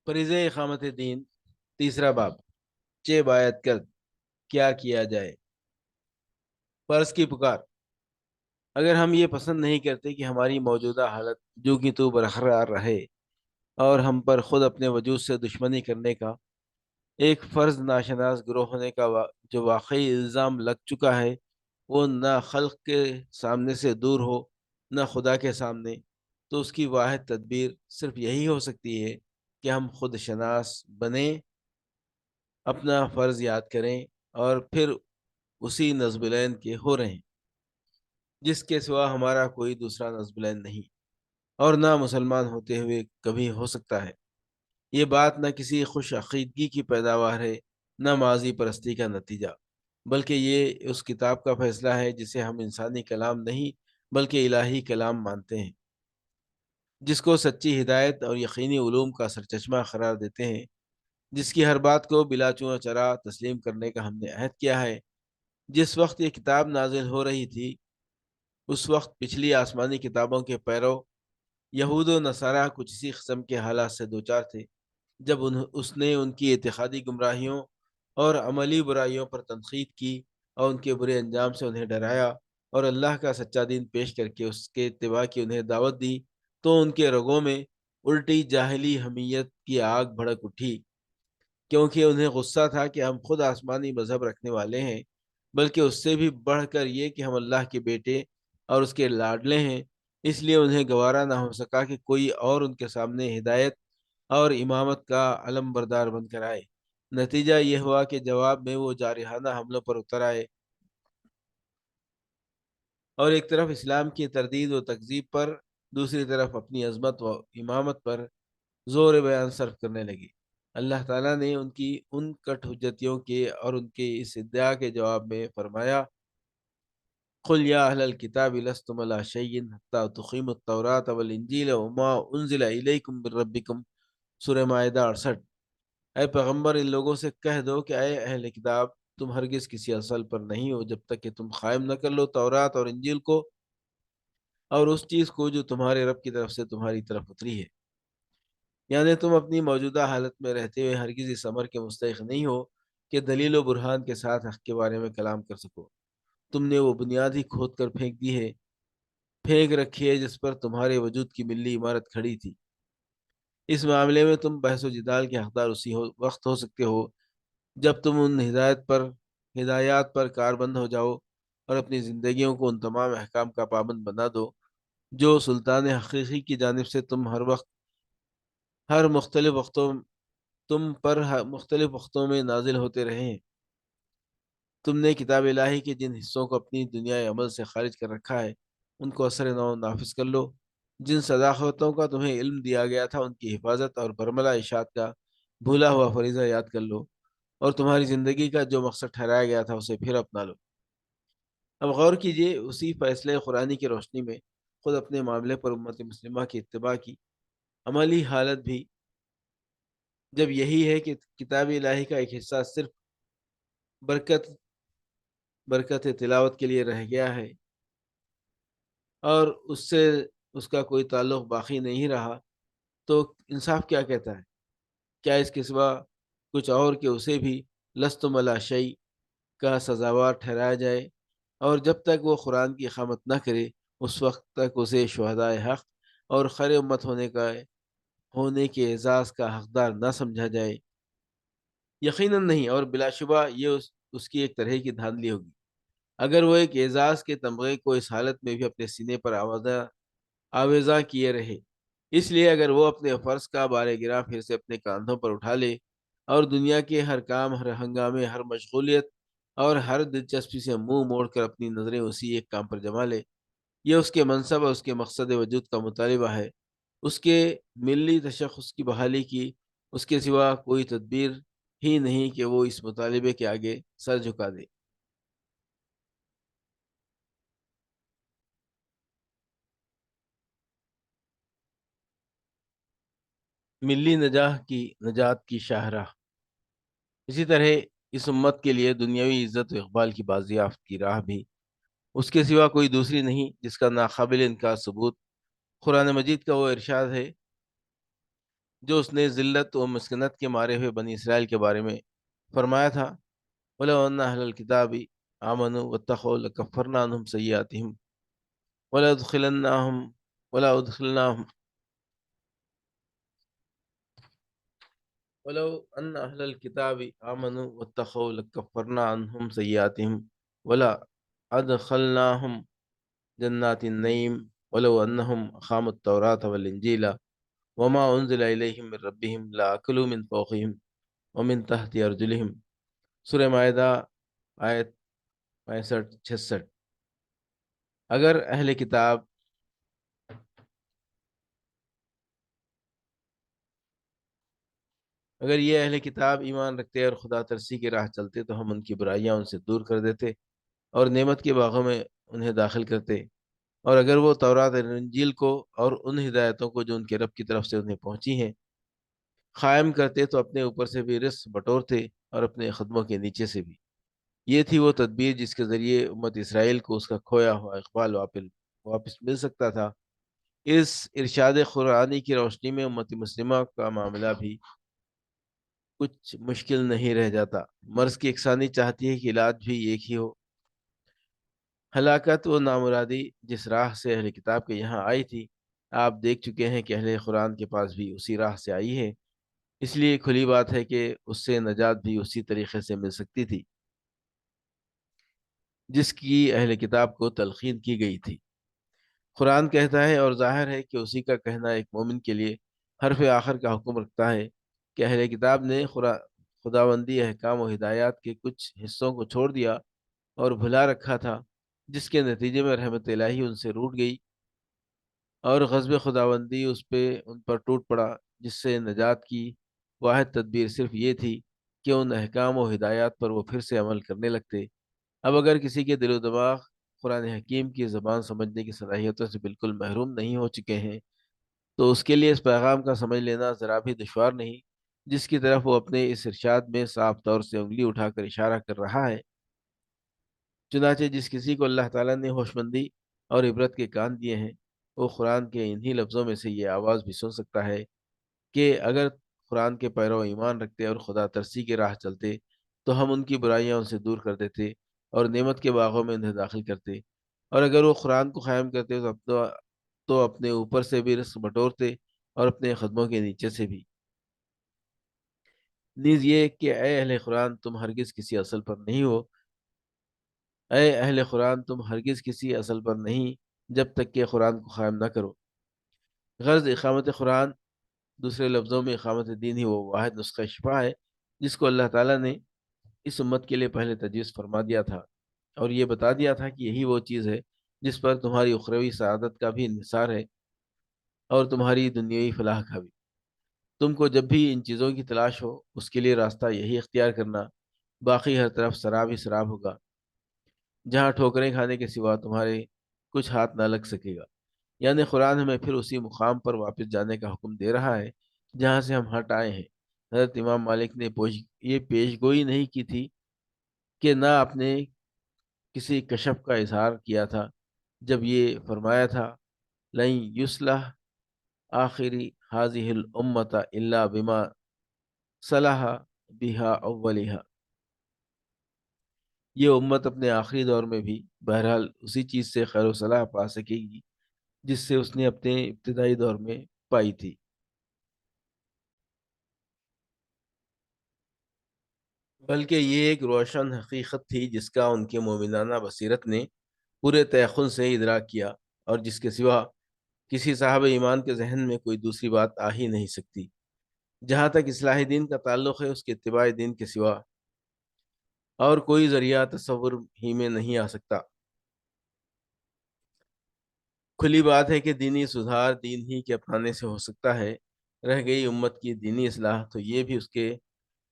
فریضہ اقامت دین، تیسرا باب، چہ باید کرد، کیا کیا جائے؟ فرض کی پکار۔ اگر ہم یہ پسند نہیں کرتے کہ ہماری موجودہ حالت جو کہ تو برقرار رہے اور ہم پر خود اپنے وجود سے دشمنی کرنے کا ایک فرض ناشناس گروہ ہونے کا جو واقعی الزام لگ چکا ہے، وہ نہ خلق کے سامنے سے دور ہو نہ خدا کے سامنے، تو اس کی واحد تدبیر صرف یہی ہو سکتی ہے کہ ہم خود شناس بنیں، اپنا فرض یاد کریں اور پھر اسی نصب العین کے ہو رہیں جس کے سوا ہمارا کوئی دوسرا نصب العین نہیں اور نہ مسلمان ہوتے ہوئے کبھی ہو سکتا ہے۔ یہ بات نہ کسی خوش عقیدگی کی پیداوار ہے نہ ماضی پرستی کا نتیجہ، بلکہ یہ اس کتاب کا فیصلہ ہے جسے ہم انسانی کلام نہیں بلکہ الہی کلام مانتے ہیں، جس کو سچی ہدایت اور یقینی علوم کا سرچشمہ قرار دیتے ہیں، جس کی ہر بات کو بلا چونہ چرا تسلیم کرنے کا ہم نے عہد کیا ہے۔ جس وقت یہ کتاب نازل ہو رہی تھی اس وقت پچھلی آسمانی کتابوں کے پیرو یہود و نصارہ کچھ اسی قسم کے حالات سے دوچار تھے، جب اس نے ان کی اعتقادی گمراہیوں اور عملی برائیوں پر تنقید کی اور ان کے برے انجام سے انہیں ڈرایا اور اللہ کا سچا دین پیش کر کے اس کے اتباع کی انہیں دعوت دی، تو ان کے رگوں میں الٹی جاہلی حمیت کی آگ بھڑک اٹھی، کیونکہ انہیں غصہ تھا کہ ہم خود آسمانی مذہب رکھنے والے ہیں، بلکہ اس سے بھی بڑھ کر یہ کہ ہم اللہ کے بیٹے اور اس کے لاڈلے ہیں۔ اس لیے انہیں گوارا نہ ہو سکا کہ کوئی اور ان کے سامنے ہدایت اور امامت کا علم بردار بن کر آئے۔ نتیجہ یہ ہوا کہ جواب میں وہ جارحانہ حملوں پر اتر آئے اور ایک طرف اسلام کی تردید و تکذیب پر، دوسری طرف اپنی عظمت و امامت پر زور بیان صرف کرنے لگے۔ اللہ تعالیٰ نے ان کی ان کٹ حجتیوں کے اور ان کے اس ادعا کے جواب میں فرمایا، قل یا اہل الکتاب لستم علی شیء حتی تقیموا التوراۃ والانجیل وما انزل الیکم من ربکم، سورہ مائدہ 68۔ اے پیغمبر، ان لوگوں سے کہہ دو کہ اے اہل کتاب، تم ہرگز کسی اصل پر نہیں ہو جب تک کہ تم قائم نہ کر لو تورات اور انجیل کو اور اس چیز کو جو تمہارے رب کی طرف سے تمہاری طرف اتری ہے، یعنی تم اپنی موجودہ حالت میں رہتے ہوئے ہرگز اس امر کے مستحق نہیں ہو کہ دلیل و برہان کے ساتھ حق کے بارے میں کلام کر سکو۔ تم نے وہ بنیاد ہی کھود کر پھینک دی ہے، پھینک رکھی ہے جس پر تمہارے وجود کی ملی عمارت کھڑی تھی۔ اس معاملے میں تم بحث و جدال کے حقدار اسی وقت ہو سکتے ہو جب تم ان ہدایات پر کاربند ہو جاؤ اور اپنی زندگیوں کو ان تمام احکام کا پابند بنا دو جو سلطان حقیقی کی جانب سے ہر مختلف وقتوں مختلف وقتوں میں نازل ہوتے رہے ہیں۔ تم نے کتاب الہی کے جن حصوں کو اپنی دنیا عمل سے خارج کر رکھا ہے ان کو اثر نو نافذ کر لو۔ جن صداقتوں کا تمہیں علم دیا گیا تھا ان کی حفاظت اور برملا اشاعت کا بھولا ہوا فریضہ یاد کر لو، اور تمہاری زندگی کا جو مقصد ٹھہرایا گیا تھا اسے پھر اپنا لو۔ اب غور کیجئے، اسی فیصلے قرآنی کی روشنی میں خود اپنے معاملے پر امت مسلمہ کی اتباع کی عملی حالت بھی جب یہی ہے کہ کتاب الہی کا ایک حصہ صرف برکت تلاوت کے لیے رہ گیا ہے اور اس سے اس کا کوئی تعلق باقی نہیں رہا، تو انصاف کیا کہتا ہے؟ کیا اس کے سوا کچھ اور کہ اسے بھی لستم علی شیء کا سزاوار ٹھہرایا جائے، اور جب تک وہ قرآن کی اقامت نہ کرے اس وقت تک اسے شہدائے حق اور خیر امت ہونے کے اعزاز کا حقدار نہ سمجھا جائے؟ یقیناً نہیں، اور بلا شبہ یہ اس کی ایک طرح کی دھاندلی ہوگی اگر وہ ایک اعزاز کے تمغے کو اس حالت میں بھی اپنے سینے پر آویزاں کیے رہے۔ اس لیے اگر وہ اپنے فرض کا بار گراں پھر سے اپنے کاندھوں پر اٹھا لے اور دنیا کے ہر کام، ہر ہنگامے، ہر مشغولیت اور ہر دلچسپی سے منہ موڑ کر اپنی نظریں اسی ایک کام پر جما لے، یہ اس کے منصب اور اس کے مقصد وجود کا مطالبہ ہے، اس کے ملی تشخص کی بحالی کی اس کے سوا کوئی تدبیر ہی نہیں کہ وہ اس مطالبے کے آگے سر جھکا دے۔ ملی نجات کی شاہراہ۔ اسی طرح اس امت کے لیے دنیاوی عزت و اقبال کی بازیافت کی راہ بھی اس کے سوا کوئی دوسری نہیں، جس کا ناقابل انکار ثبوت قرآن مجید کا وہ ارشاد ہے، جو اس نے ذلت و مسکنت کے مارے ہوئے بنی اسرائیل کے بارے میں فرمایا تھا، وَلَوْ أَنَّ أَهْلَ الْكِتَابِ آمَنُوا وَاتَّقَوْا لَكَفَّرْنَا عَنْهُمْ سَيِّئَاتِهِمْ وَلَأُدْخِلَنَّاهُمْ وَلَأُدْخِلْنَاهُمْ وَلَوْ أَنَّ أَهْلَ الْكِتَابِ آمَنُوا وَاتَّقَوْا لَكَفَّرْنَا عَنْهُمْ سَيِّئَاتِهِمْ وَلَأَدْخَلْنَاهُمْ جنات النعيم ولو أنهم أقاموا التوراة والإنجيل وما أنزل إليهم من ربهم لأكلوا من فوقهم ومن تحت أرجلهم۔ سورہ مائدہ آیت 65-66۔ اگر اہل کتاب اگر یہ اہل کتاب ایمان رکھتے اور خدا ترسی کی راہ چلتے تو ہم ان کی برائیاں ان سے دور کر دیتے اور نعمت کے باغوں میں انہیں داخل کرتے، اور اگر وہ تورات اور انجیل کو اور ان ہدایتوں کو جو ان کے رب کی طرف سے انہیں پہنچی ہیں قائم کرتے تو اپنے اوپر سے بھی رزق بٹورتے اور اپنے خدموں کے نیچے سے بھی۔ یہ تھی وہ تدبیر جس کے ذریعے امت اسرائیل کو اس کا کھویا ہوا اقبال واپس مل سکتا تھا۔ اس ارشاد قرآنی کی روشنی میں امت مسلمہ کا معاملہ بھی کچھ مشکل نہیں رہ جاتا۔ مرض کی یکسانی چاہتی ہے کہ علاج بھی ایک ہی ہو۔ ہلاکت و نامرادی جس راہ سے اہل کتاب کے یہاں آئی تھی، آپ دیکھ چکے ہیں کہ اہل قرآن کے پاس بھی اسی راہ سے آئی ہے، اس لیے کھلی بات ہے کہ اس سے نجات بھی اسی طریقے سے مل سکتی تھی جس کی اہل کتاب کو تلقین کی گئی تھی۔ قرآن کہتا ہے، اور ظاہر ہے کہ اسی کا کہنا ایک مومن کے لیے حرف آخر کا حکم رکھتا ہے، کہ اہل کتاب نے خداوندی احکام و ہدایات کے کچھ حصوں کو چھوڑ دیا اور بھلا رکھا تھا، جس کے نتیجے میں رحمت الہی ان سے روٹ گئی اور غضب خداوندی ان پر ٹوٹ پڑا، جس سے نجات کی واحد تدبیر صرف یہ تھی کہ ان احکام و ہدایات پر وہ پھر سے عمل کرنے لگتے۔ اب اگر کسی کے دل و دماغ قرآن حکیم کی زبان سمجھنے کی صلاحیتوں سے بالکل محروم نہیں ہو چکے ہیں تو اس کے لیے اس پیغام کا سمجھ لینا ذرا بھی دشوار نہیں، جس کی طرف وہ اپنے اس ارشاد میں صاف طور سے انگلی اٹھا کر اشارہ کر رہا ہے۔ چنانچہ جس کسی کو اللہ تعالیٰ نے ہوش مندی اور عبرت کے کان دیے ہیں، وہ قرآن کے انہی لفظوں میں سے یہ آواز بھی سن سکتا ہے کہ اگر قرآن کے پیرو ایمان رکھتے اور خدا ترسی کی راہ چلتے تو ہم ان کی برائیاں ان سے دور کر دیتے اور نعمت کے باغوں میں انہیں داخل کرتے، اور اگر وہ قرآن کو قائم کرتے تو اپنے اوپر سے بھی رزق بٹورتے اور اپنے قدموں کے نیچے سے بھی۔ نیز یہ کہ اے اہل قرآن تم ہرگز کسی اصل پر نہیں ہو اے اہل قرآن تم ہرگز کسی اصل پر نہیں جب تک کہ قرآن کو قائم نہ کرو۔ غرض اقامت قرآن، دوسرے لفظوں میں اقامت دین ہی وہ واحد نسخہ شفا ہے جس کو اللہ تعالیٰ نے اس امت کے لیے پہلے تجویز فرما دیا تھا اور یہ بتا دیا تھا کہ یہی وہ چیز ہے جس پر تمہاری اخروی سعادت کا بھی انحصار ہے اور تمہاری دنیاوی فلاح کا بھی۔ تم کو جب بھی ان چیزوں کی تلاش ہو اس کے لیے راستہ یہی اختیار کرنا، باقی ہر طرف سراب ہی سراب ہوگا، جہاں ٹھوکریں کھانے کے سوا تمہارے کچھ ہاتھ نہ لگ سکے گا۔ یعنی قرآن ہمیں پھر اسی مقام پر واپس جانے کا حکم دے رہا ہے جہاں سے ہم ہٹ آئے ہیں۔ حضرت امام مالک نے یہ پیش گوئی نہیں کی تھی کہ نہ آپ نے کسی کشف کا اظہار کیا تھا جب یہ فرمایا تھا لَن یصلح آخری حاضح الامت الا بما صلح بہا اولہا۔ یہ امت اپنے آخری دور میں بھی بہرحال اسی چیز سے خیر و صلاح پا سکے گی جس سے اس نے اپنے ابتدائی دور میں پائی تھی۔ بلکہ یہ ایک روشن حقیقت تھی جس کا ان کے مومنانہ بصیرت نے پورے تیقن سے ادراک کیا اور جس کے سوا کسی صاحب ایمان کے ذہن میں کوئی دوسری بات آ ہی نہیں سکتی۔ جہاں تک اصلاح دین کا تعلق ہے اس کے اتباع دین کے سوا اور کوئی ذریعہ تصور ہی میں نہیں آ سکتا۔ کھلی بات ہے کہ دینی سدھار دین ہی کے اپنانے سے ہو سکتا ہے۔ رہ گئی امت کی دینی اصلاح تو یہ بھی اس کے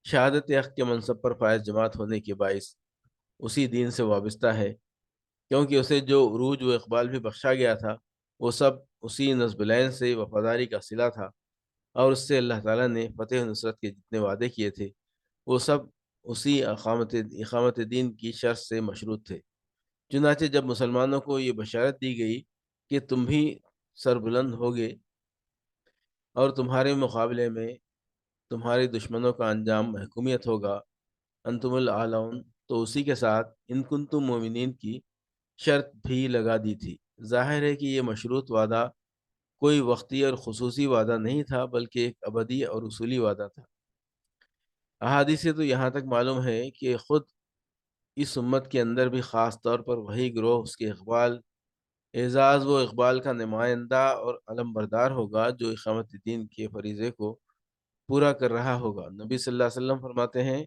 شہادت حق کے منصب پر فائز جماعت ہونے کے باعث اسی دین سے وابستہ ہے، کیونکہ اسے جو عروج و اقبال بھی بخشا گیا تھا وہ سب اسی نصب العین سے وفاداری کا صلہ تھا، اور اس سے اللہ تعالیٰ نے فتح و نصرت کے جتنے وعدے کیے تھے وہ سب اسی اقامت دین کی شرط سے مشروط تھے۔ چنانچہ جب مسلمانوں کو یہ بشارت دی گئی کہ تم بھی سربلند ہوگے اور تمہارے مقابلے میں تمہارے دشمنوں کا انجام محکومیت ہوگا، انتم الاعلون، تو اسی کے ساتھ ان کنتم مومنین کی شرط بھی لگا دی تھی۔ ظاہر ہے کہ یہ مشروط وعدہ کوئی وقتی اور خصوصی وعدہ نہیں تھا، بلکہ ایک ابدی اور اصولی وعدہ تھا۔ احادیث سے تو یہاں تک معلوم ہے کہ خود اس امت کے اندر بھی خاص طور پر وہی گروہ اس کے اعزاز و اقبال کا نمائندہ اور علم بردار ہوگا جو اقامت دین کے فریضے کو پورا کر رہا ہوگا۔ نبی صلی اللہ علیہ وسلم فرماتے ہیں،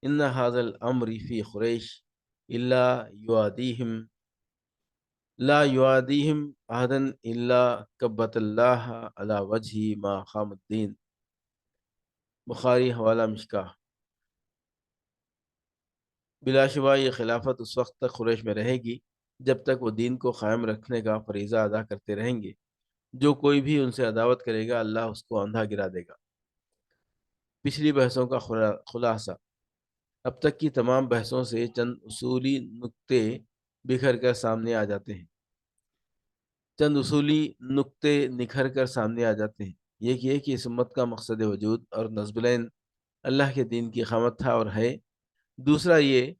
ان هذا الامر فی قریش الا یوادیہم لا یوادیہم احدا الا کبت اللہ علی وجہ ما قام الدین، بخاری حوالہ مشکاہ۔ بلا شبہ یہ خلافت اس وقت تک قریش میں رہے گی جب تک وہ دین کو قائم رکھنے کا فریضہ ادا کرتے رہیں گے۔ جو کوئی بھی ان سے عداوت کرے گا، اللہ اس کو اندھا گرا دے گا۔ پچھلی بحثوں کا خلاصہ۔ اب تک کی تمام بحثوں سے چند اصولی نکتے نکھر کر سامنے آ جاتے ہیں۔ ایک یہ کہ اس امت کا مقصد وجود اور نصب العین اللہ کے دین کی اقامت تھا اور ہے۔ دوسرا یہ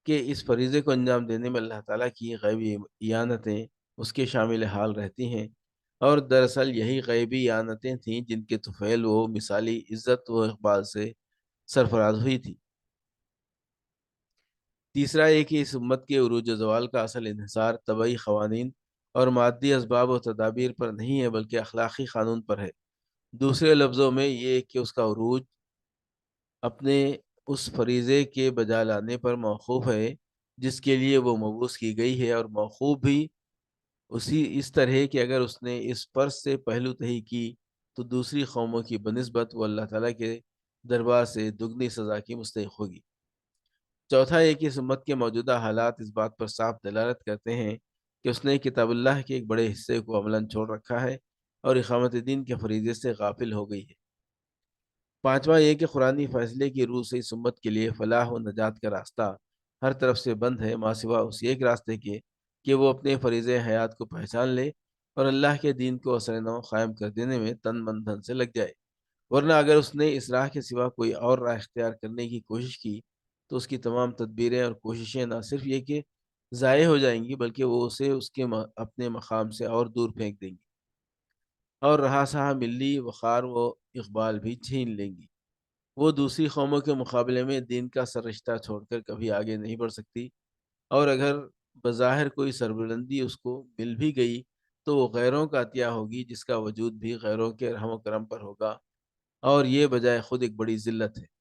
کہ اس فریضے کو انجام دینے میں اللہ تعالیٰ کی غیبی اعانتیں اس کے شامل حال رہتی ہیں، اور دراصل یہی غیبی اعانتیں تھیں جن کے طفیل و مثالی عزت و اقبال سے سرفراز ہوئی تھی۔ تیسرا یہ کہ اس امت کے عروج و زوال کا اصل انحصار طبعی قوانین اور مادی اسباب و تدابیر پر نہیں ہے، بلکہ اخلاقی قانون پر ہے۔ دوسرے لفظوں میں یہ کہ اس کا عروج اپنے اس فریضے کے بجا لانے پر موقوف ہے جس کے لیے وہ مبعوث کی گئی ہے، اور موقوف بھی اس طرح کہ اگر اس نے اس فرض سے پہلو تہی کی تو دوسری قوموں کی بنسبت وہ اللہ تعالیٰ کے دربار سے دگنی سزا کی مستحق ہوگی۔ چوتھا یہ کہ اس امت کے موجودہ حالات اس بات پر صاف دلالت کرتے ہیں کہ اس نے کتاب اللہ کے ایک بڑے حصے کو عملاً چھوڑ رکھا ہے اور اقامت دین کے فریضے سے غافل ہو گئی ہے۔ پانچواں یہ کہ قرآنی فیصلے کی روح سے اس امت کے لیے فلاح و نجات کا راستہ ہر طرف سے بند ہے، ماں سوا اس ایک راستے کے کہ وہ اپنے فریضے حیات کو پہچان لے اور اللہ کے دین کو اثر نو قائم کر دینے میں تن من دھن سے لگ جائے۔ ورنہ اگر اس نے اس راہ کے سوا کوئی اور راہ اختیار کرنے کی کوشش کی تو اس کی تمام تدبیریں اور کوششیں نہ صرف یہ کہ ضائع ہو جائیں گی، بلکہ وہ اسے اس کے اپنے مقام سے اور دور پھینک دیں گی، اور رہا سہا ملی وقار و اقبال بھی چھین لیں گی۔ وہ دوسری قوموں کے مقابلے میں دین کا سر رشتہ چھوڑ کر کبھی آگے نہیں بڑھ سکتی، اور اگر بظاہر کوئی سربلندی اس کو مل بھی گئی تو وہ غیروں کا عطیہ ہوگی، جس کا وجود بھی غیروں کے رحم و کرم پر ہوگا، اور یہ بجائے خود ایک بڑی ذلت ہے۔